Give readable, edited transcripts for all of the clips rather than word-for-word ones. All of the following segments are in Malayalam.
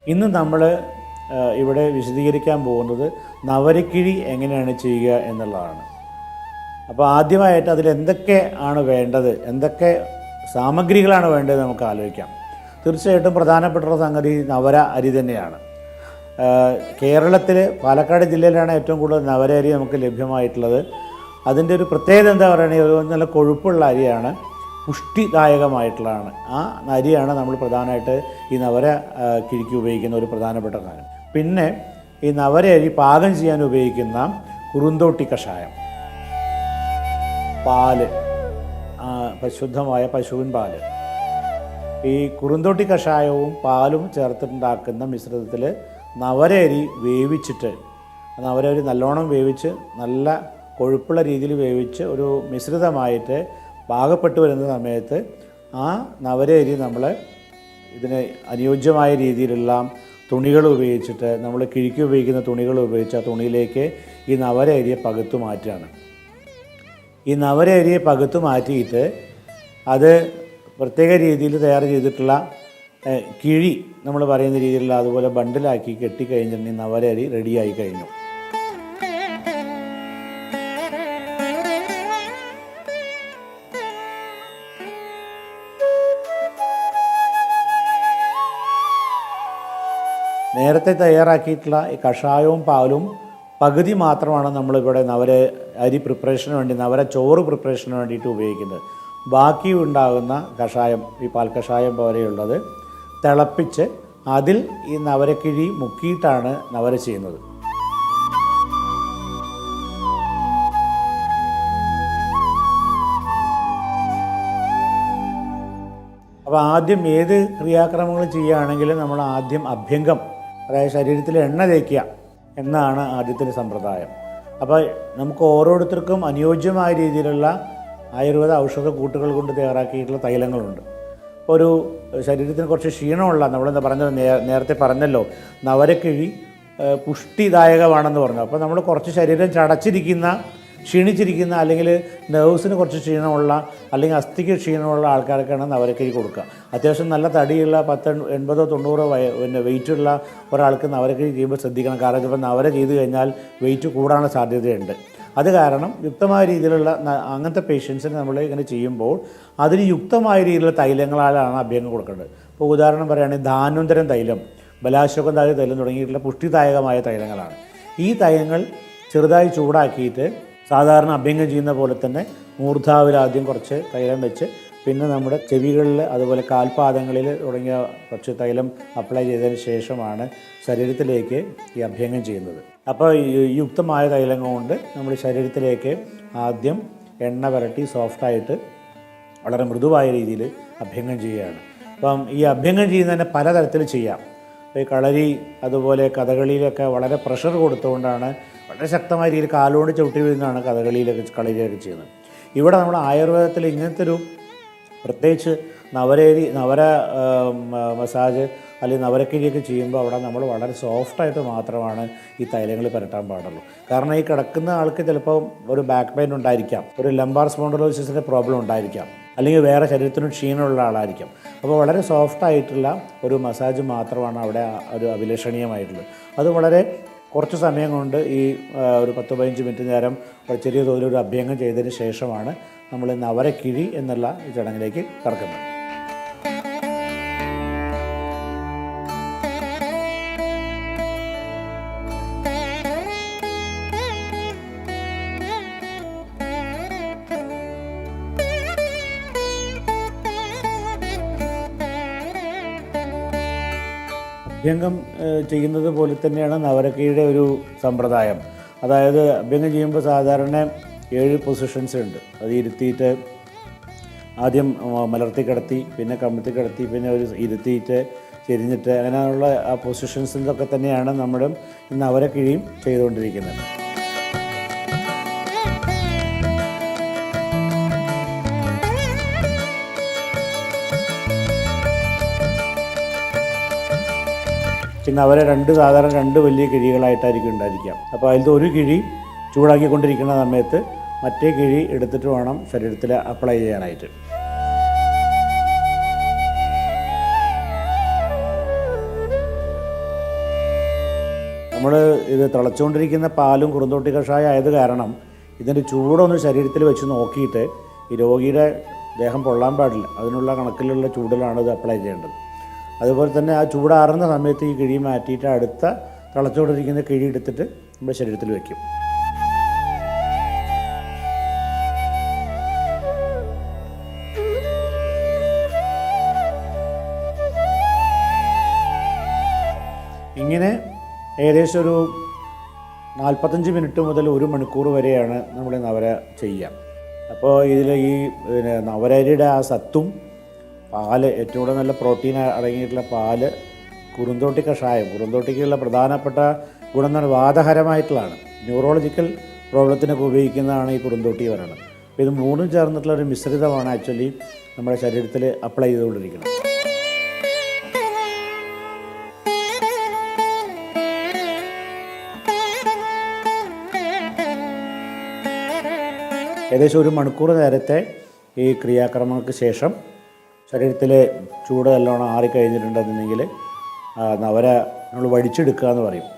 ഇന്ന് നമ്മൾ ഇവിടെ വിശദീകരിക്കാൻ പോകുന്നത് നവരക്കിഴി എങ്ങനെയാണ് ചെയ്യുക എന്നുള്ളതാണ്. അപ്പോൾ ആദ്യമായിട്ട് അതിലെന്തൊക്കെ ആണ് വേണ്ടത്, എന്തൊക്കെ സാമഗ്രികളാണ് വേണ്ടത് നമുക്ക് ആലോചിക്കാം. തീർച്ചയായിട്ടും പ്രധാനപ്പെട്ട സംഗതി നവര അരി തന്നെയാണ്. കേരളത്തിൽ പാലക്കാട് ജില്ലയിലാണ് ഏറ്റവും കൂടുതൽ നവര അരി നമുക്ക് ലഭ്യമായിട്ടുള്ളത്. അതിൻ്റെ ഒരു പ്രത്യേകത എന്താ പറയുകയാണെങ്കിൽ ഒരു നല്ല കൊഴുപ്പുള്ള അരിയാണ്, പുഷ്ടിദായകമായിട്ടുള്ളതാണ്. ആ അരിയാണ് നമ്മൾ പ്രധാനമായിട്ട് ഈ നവര കിഴിക്ക് ഉപയോഗിക്കുന്ന ഒരു പ്രധാനപ്പെട്ട കാര്യം. പിന്നെ ഈ നവര അരി പാകം ചെയ്യാൻ ഉപയോഗിക്കുന്ന കുറുന്തോട്ടി കഷായം, പാല്, ശുദ്ധമായ പശുവിൻ പാല്, ഈ കുറുന്തോട്ടി കഷായവും പാലും ചേർത്തിട്ടുണ്ടാക്കുന്ന മിശ്രിതത്തിൽ നവര അരി വേവിച്ചിട്ട്, നവര അരി നല്ലോണം വേവിച്ച് നല്ല കൊഴുപ്പുള്ള രീതിയിൽ വേവിച്ച് ഒരു മിശ്രിതമായിട്ട് പാകപ്പെട്ടു വരുന്ന സമയത്ത് ആ നവര അരി നമ്മൾ ഇതിന് അനുയോജ്യമായ രീതിയിലുള്ള തുണികൾ ഉപയോഗിച്ചിട്ട്, നമ്മൾ കിഴിക്ക് ഉപയോഗിക്കുന്ന തുണികൾ ഉപയോഗിച്ച് ആ തുണിയിലേക്ക് ഈ നവര അരിയെ പകുത്തു മാറ്റുകയാണ്. ഈ നവര അരിയെ പകുത്തു മാറ്റിയിട്ട് അത് പ്രത്യേക രീതിയിൽ തയ്യാർ ചെയ്തിട്ടുള്ള കിഴി നമ്മൾ പറയുന്ന രീതിയിലുള്ള അതുപോലെ ബണ്ടിലാക്കി കെട്ടിക്കഴിഞ്ഞിട്ടുണ്ടെങ്കിൽ നവര അരി റെഡിയായി കഴിഞ്ഞു. നേരത്തെ തയ്യാറാക്കിയിട്ടുള്ള ഈ കഷായവും പാലും പകുതി മാത്രമാണ് നമ്മളിവിടെ നവര അരി പ്രിപ്പറേഷന് വേണ്ടി, നവര ചോറ് പ്രിപ്പറേഷന് വേണ്ടിയിട്ട് ഉപയോഗിക്കുന്നത്. ബാക്കി ഉണ്ടാകുന്ന കഷായം, ഈ പാൽ കഷായം പോലെയുള്ളത് തിളപ്പിച്ച് അതിൽ ഈ നവരക്കിഴി മുക്കിയിട്ടാണ് നവര ചെയ്യുന്നത്. അപ്പോൾ ആദ്യം ഏത് ക്രിയാക്രമങ്ങൾ ചെയ്യുകയാണെങ്കിലും നമ്മൾ ആദ്യം അഭ്യംഗം, അതായത് ശരീരത്തിൽ എണ്ണ തേക്കുക എന്നാണ് ആദ്യത്തെ സമ്പ്രദായം. അപ്പോൾ നമുക്ക് ഓരോരുത്തർക്കും അനുയോജ്യമായ രീതിയിലുള്ള ആയുർവേദ ഔഷധ കൂട്ടുകൾ കൊണ്ട് തയ്യാറാക്കിയിട്ടുള്ള തൈലങ്ങളുണ്ട്. ഇപ്പോൾ ഒരു ശരീരത്തിന് കുറച്ച് ക്ഷീണമുള്ള, നമ്മളെന്താ പറഞ്ഞത്, നേരത്തെ പറഞ്ഞല്ലോ നവരക്കിഴി പുഷ്ടിദായകമാണെന്ന് പറഞ്ഞു. അപ്പോൾ നമ്മൾ കുറച്ച് ശരീരം ചടച്ചിരിക്കുന്ന, ക്ഷീണിച്ചിരിക്കുന്ന, അല്ലെങ്കിൽ നെർവ്സിന് കുറച്ച് ക്ഷീണമുള്ള, അല്ലെങ്കിൽ അസ്ഥിക്ക് ക്ഷീണമുള്ള ആൾക്കാർക്കാണ് നവരക്കിഴി കൊടുക്കുക. അത്യാവശ്യം നല്ല തടിയുള്ള 80-90 വെയിറ്റുള്ള ഒരാൾക്ക് നവരക്കിഴി ചെയ്യുമ്പോൾ ശ്രദ്ധിക്കണം. കാരണം ഇപ്പോൾ നവര ചെയ്ത് കഴിഞ്ഞാൽ വെയിറ്റ് കൂടാനുള്ള സാധ്യതയുണ്ട്. അത് കാരണം യുക്തമായ രീതിയിലുള്ള അങ്ങനത്തെ പേഷ്യൻസിന് നമ്മൾ ഇങ്ങനെ ചെയ്യുമ്പോൾ അതിന് യുക്തമായ രീതിയിലുള്ള തൈലങ്ങളാലാണ് അഭ്യംഗം കൊടുക്കേണ്ടത്. ഇപ്പോൾ ഉദാഹരണം പറയുകയാണെങ്കിൽ ധാന്വന്തരം തൈലം, ബലാശോകന്തായ തൈലം തുടങ്ങിയിട്ടുള്ള പുഷ്ടിദായകമായ തൈലങ്ങളാണ്. ഈ തൈലങ്ങൾ ചെറുതായി ചൂടാക്കിയിട്ട് സാധാരണ അഭ്യംഗം ചെയ്യുന്ന പോലെ തന്നെ മൂർധാവിൽ ആദ്യം കുറച്ച് തൈലം വെച്ച്, പിന്നെ നമ്മുടെ ചെവികളിൽ അതുപോലെ കാൽപാദങ്ങളിൽ തുടങ്ങിയ കുറച്ച് തൈലം അപ്ലൈ ചെയ്തതിന് ശേഷമാണ് ശരീരത്തിലേക്ക് ഈ അഭ്യംഗം ചെയ്യുന്നത്. അപ്പോൾ യുക്തമായ തൈലം കൊണ്ട് നമ്മൾ ശരീരത്തിലേക്ക് ആദ്യം എണ്ണ പുരട്ടി സോഫ്റ്റായിട്ട് വളരെ മൃദുവായ രീതിയിൽ അഭ്യംഗം ചെയ്യുകയാണ്. അപ്പം ഈ അഭ്യംഗം ചെയ്യുന്നതിനെ പലതരത്തിൽ ചെയ്യാം. ഈ കളരി അതുപോലെ കഥകളിയിലൊക്കെ വളരെ പ്രഷർ കൊടുത്തുകൊണ്ടാണ്, വളരെ ശക്തമായ രീതിയിൽ കാലുകൊണ്ട് ചവിട്ടി വീഴുന്നതാണ് കഥകളിയിലൊക്കെ കളരിയിലൊക്കെ ചെയ്യുന്നത്. ഇവിടെ നമ്മൾ ആയുർവേദത്തിൽ ഇങ്ങനത്തെ ഒരു പ്രത്യേകിച്ച് നവര മസാജ് അല്ലെങ്കിൽ നവരക്കിഴിയൊക്കെ ചെയ്യുമ്പോൾ അവിടെ നമ്മൾ വളരെ സോഫ്റ്റായിട്ട് മാത്രമാണ് ഈ തൈലങ്ങൾ പുരട്ടാൻ പാടുള്ളൂ. കാരണം ഈ കിടക്കുന്ന ആൾക്ക് ചിലപ്പോൾ ഒരു ബാക്ക് പെയിൻ ഉണ്ടായിരിക്കാം, ഒരു ലംബാർ സ്പോണ്ടിലോസിസിൻ്റെ പ്രോബ്ലം ഉണ്ടായിരിക്കാം, അല്ലെങ്കിൽ വേറെ ശരീരത്തിന് ക്ഷീണമുള്ള ആളായിരിക്കാം. അപ്പോൾ വളരെ സോഫ്റ്റായിട്ടുള്ള ഒരു മസാജ് മാത്രമാണ് അവിടെ ഒരു അഭിലഷണീയമായിട്ടുള്ളത്. അത് വളരെ കുറച്ച് സമയം കൊണ്ട് ഈ ഒരു 10-15 മിനിറ്റ് നേരം ചെറിയ തോതിലൊരു അഭ്യംഗം ചെയ്തതിന് ശേഷമാണ് നമ്മൾ നവരക്കിഴി എന്നുള്ള ഈ ചടങ്ങിലേക്ക് കടക്കുന്നത്. അഭ്യംഗം ചെയ്യുന്നത് പോലെ തന്നെയാണ് നവരക്കിഴിയുടെ ഒരു സമ്പ്രദായം. അതായത് അഭ്യംഗം ചെയ്യുമ്പോൾ സാധാരണ 7 പൊസിഷൻസ് ഉണ്ട്. അത് ഇരുത്തിയിട്ട് ആദ്യം മലർത്തി കിടത്തി, പിന്നെ കമഴ്ത്തി കിടത്തി, പിന്നെ ഒരു ഇരുത്തിയിട്ട് ചെരിഞ്ഞിട്ട്, അങ്ങനെയുള്ള ആ പൊസിഷൻസിലൊക്കെ തന്നെയാണ് നമ്മുടെ നവരക്കിഴിയും ചെയ്തുകൊണ്ടിരിക്കുന്നത്. പിന്നെ അവരെ സാധാരണ 2 വലിയ കിഴികളായിട്ടായിരിക്കും ഉണ്ടായിരിക്കാം. അപ്പോൾ അതിലത്തെ ഒരു കിഴി ചൂടാക്കിക്കൊണ്ടിരിക്കുന്ന സമയത്ത് മറ്റേ കിഴി എടുത്തിട്ട് വേണം ശരീരത്തിൽ അപ്ലൈ ചെയ്യാനായിട്ട്. നമ്മൾ ഇത് തിളച്ചുകൊണ്ടിരിക്കുന്ന പാലും കുറുന്തോട്ടി കഷായം ആയത് കാരണം ഇതിൻ്റെ ചൂടൊന്ന് ശരീരത്തിൽ വെച്ച് നോക്കിയിട്ട് ഈ രോഗിയുടെ ദേഹം പൊള്ളാൻ പാടില്ല, അതിനുള്ള കണക്കിലുള്ള ചൂടിലാണ് ഇത് അപ്ലൈ ചെയ്യേണ്ടത്. അതുപോലെ തന്നെ ആ ചൂടാറുന്ന സമയത്ത് ഈ കിഴി മാറ്റിയിട്ട് അടുത്ത തിളച്ചുകൊണ്ടിരിക്കുന്ന കിഴി എടുത്തിട്ട് നമ്മുടെ ശരീരത്തിൽ വയ്ക്കും. ഇങ്ങനെ ഏകദേശം ഒരു 45 മിനിറ്റ് മുതൽ 1 മണിക്കൂർ വരെയാണ് നമ്മൾ നവര ചെയ്യുക. അപ്പോൾ ഇതിൽ ഈ നവരരിയുടെ ആ സത്തും പാല്, ഏറ്റവും കൂടുതൽ നല്ല പ്രോട്ടീൻ അടങ്ങിയിട്ടുള്ള പാല്, കുറുന്തോട്ടി കഷായം, കുറുന്തോട്ടിക്കുള്ള പ്രധാനപ്പെട്ട ഗുണം എന്ന് പറഞ്ഞാൽ വാതഹരമായിട്ടുള്ളതാണ്. ന്യൂറോളജിക്കൽ പ്രോബ്ലത്തിനൊക്കെ ഉപയോഗിക്കുന്നതാണ് ഈ കുറുന്തോട്ടി പറയുന്നത്. അപ്പോൾ ഇത് മൂന്നും ചേർന്നിട്ടുള്ള ഒരു മിശ്രിതമാണ് ആക്ച്വലി നമ്മുടെ ശരീരത്തിൽ അപ്ലൈ ചെയ്തുകൊണ്ടിരിക്കുന്നത്. ഏകദേശം 1 മണിക്കൂർ നേരത്തെ ഈ ക്രിയാക്രമങ്ങൾക്ക് ശേഷം ശരീരത്തിലെ ചൂട് നല്ലോണം ആറിക്കഴിഞ്ഞിട്ടുണ്ടെന്നുണ്ടെങ്കിൽ നവര നമ്മൾ വടിച്ചെടുക്കുക എന്ന് പറയും.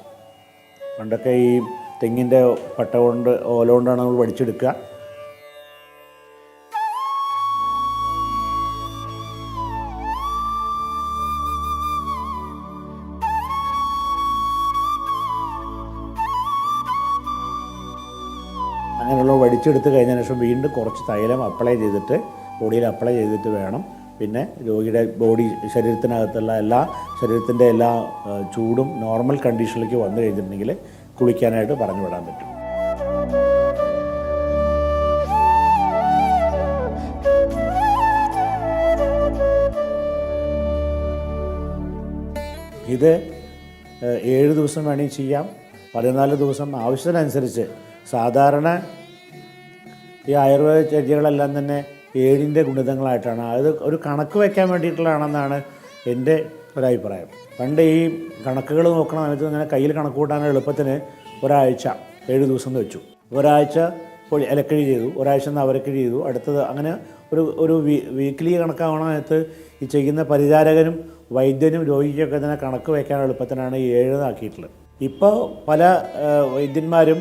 പണ്ടൊക്കെ ഈ തെങ്ങിൻ്റെ പട്ട കൊണ്ട്, ഓല കൊണ്ടാണ് നമ്മൾ വടിച്ചെടുക്കുക. അങ്ങനെയുള്ള വടിച്ചെടുത്ത് കഴിഞ്ഞതിന് ശേഷം വീണ്ടും കുറച്ച് തൈലം അപ്ലൈ ചെയ്തിട്ട്, ബോഡിയിൽ അപ്ലൈ ചെയ്തിട്ട് വേണം പിന്നെ രോഗിയുടെ ശരീരത്തിൻ്റെ എല്ലാ ചൂടും നോർമൽ കണ്ടീഷനിലേക്ക് വന്നു കഴിഞ്ഞിട്ടുണ്ടെങ്കിൽ കുളിക്കാനായിട്ട് പറഞ്ഞു വിടാൻ പറ്റും. ഇത് 7 ദിവസം വേണമെങ്കിൽ ചെയ്യാം, 14 ദിവസം ആവശ്യത്തിനനുസരിച്ച്. സാധാരണ ഈ ആയുർവേദ ചര്യകളെല്ലാം തന്നെ 7ൻ്റെ ഗുണിതങ്ങളായിട്ടാണ്. അത് ഒരു കണക്ക് വയ്ക്കാൻ വേണ്ടിയിട്ടുള്ളതാണെന്നാണ് എൻ്റെ ഒരഭിപ്രായം. പണ്ട് ഈ കണക്കുകൾ നോക്കണ സമയത്ത് ഇങ്ങനെ കയ്യിൽ കണക്ക് കൂട്ടാൻ എളുപ്പത്തിന് ഒരാഴ്ച 7 ദിവസം വെച്ചു. ഒരാഴ്ച ഇലക്കിഴി ചെയ്തു, ഒരാഴ്ച നവരക്കിഴി ചെയ്തു, അടുത്തത് അങ്ങനെ ഒരു വീക്ക്ലി കണക്കാവണ സമയത്ത് ഈ ചെയ്യുന്ന പരിചാരകനും വൈദ്യനും രോഗിക്കൊക്കെ ഇതിനെ കണക്ക് വയ്ക്കാൻ എളുപ്പത്തിനാണ് ഈ 7 ആക്കിയിട്ടുള്ളത്. ഇപ്പോൾ പല വൈദ്യന്മാരും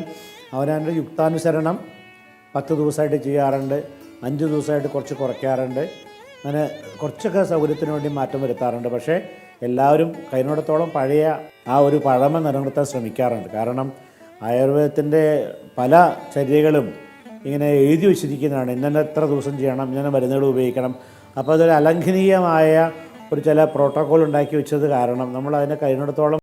അവനവൻ്റെ യുക്താനുസരണം 10 ദിവസമായിട്ട് ചെയ്യാറുണ്ട്, 5 ദിവസമായിട്ട് കുറച്ച് കുറയ്ക്കാറുണ്ട്. അങ്ങനെ കുറച്ചൊക്കെ സൗകര്യത്തിന് വേണ്ടി മാറ്റം വരുത്താറുണ്ട്. പക്ഷേ എല്ലാവരും കഴിയുന്നിടത്തോളം പഴയ ആ ഒരു പഴമ നിലനിർത്താൻ ശ്രമിക്കാറുണ്ട്. കാരണം ആയുർവേദത്തിൻ്റെ പല ചര്യകളും ഇങ്ങനെ എഴുതി വച്ചിരിക്കുന്നതാണ്. ഇന്ന എത്ര ദിവസം ചെയ്യണം, ഇന്ന മരുന്നുകൾ ഉപയോഗിക്കണം. അപ്പോൾ അതൊരു അലംഘനീയമായ ഒരു ചില പ്രോട്ടോക്കോൾ ഉണ്ടാക്കി വെച്ചത് കാരണം നമ്മൾ അതിനെ കഴിയുന്നിടത്തോളം